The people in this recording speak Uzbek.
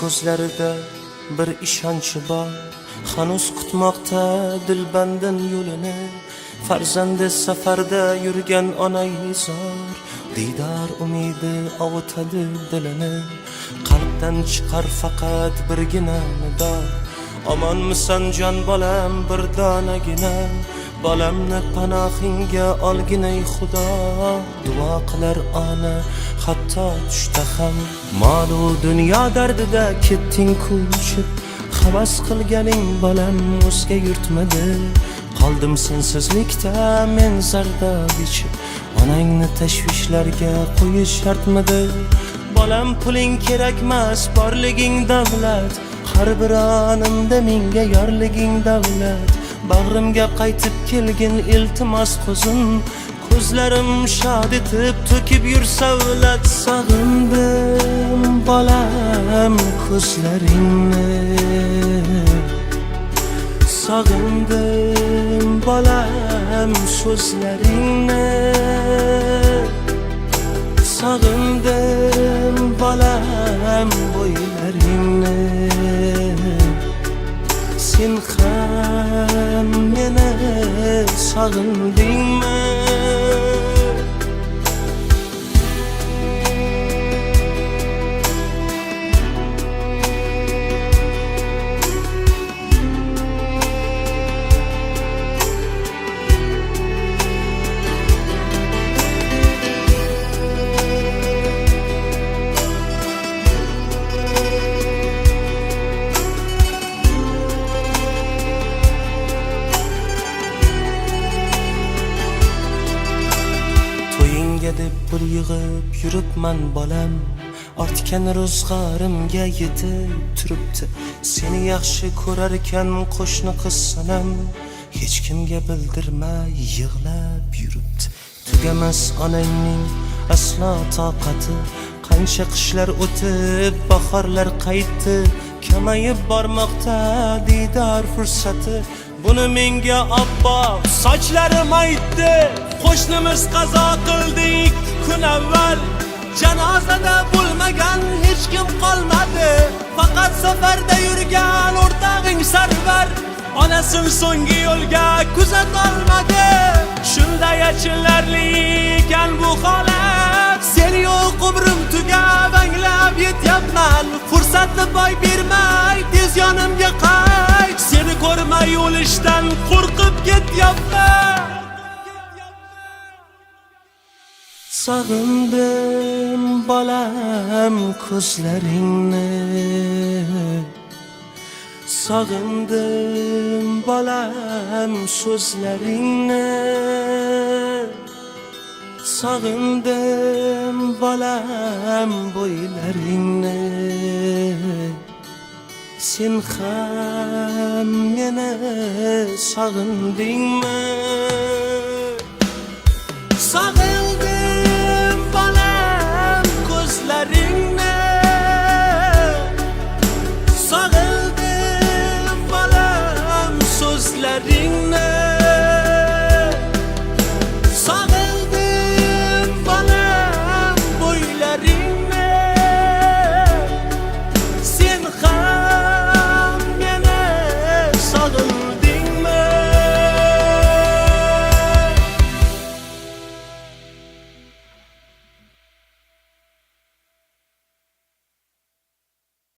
ko'zlarida bir ishonchi bor, hanuz kutmoqda dilbandin yo'lini. Farzandi safarda yurgan onay zor, diydor umidi ovutadi dilini. Qalbdan chiqar faqat birgina nido, omonmisan jon bolam bir donagina. Bolamni panohingga olginay Xudo, duo qilar ona hatto tushda ham. Molu dunyo dardida ketding ko'chib, havas qilganing bolam o'zga yurtmadi. Qoldim sensizlikda men zardob ichib, onangni tashvishlarga qo'yish shartmidi? Bolam puling kerakmas, borliging davlat, har bir onimda menga yorliging davlat. Bag'rimga qaytib kelgin iltimos quzim, ko'zlarim shod etib to'kib yur savlat. Sog'indim bolam ko'zlaringni, sog'indim bolam so'zlaringni, sog'indim bolam bo'ylaringni. Sen ham meni sog'indingmi? deb bir yig'ib yuribman bolam, ortgan ro'zg'orimga yetib turibdi. Seni yaxshi ko'rar ekan qo'shni qiz sanam, hech kimga bildirmay yig'lab yuribdi. Tugamas onangning aslo toqati, qancha qishlar o'tib bahorlar qaytdi. Kamayib bormoqda diydor fursati, buni menga Abbo sochlarim aytdi. Qo'shnimiz qazo qildi 2 kun avval, janozada bo'lmagan hech kim qolmadi. Faqat safarda yurgan o'rtog'ing Sarvar, onasin so'nggi yo'lga kuzat olmadi. Shunday achinarli ekan bu holat, sen yo'q umrim tugab anglab yetyapman. Fursatni boy bermay tez yonimga qayt, seni ko'rmay o'lishdan qo'rqib ketyapman. Sog'indim bolam ko'zlaringni, sog'indim bolam so'zlaringni, sog'indim bolam bo'ylaringni. Sen ham meni sog'indingmi? Sog'indim bolam ko'zlaringni, sog'indim bolam so'zlaringni.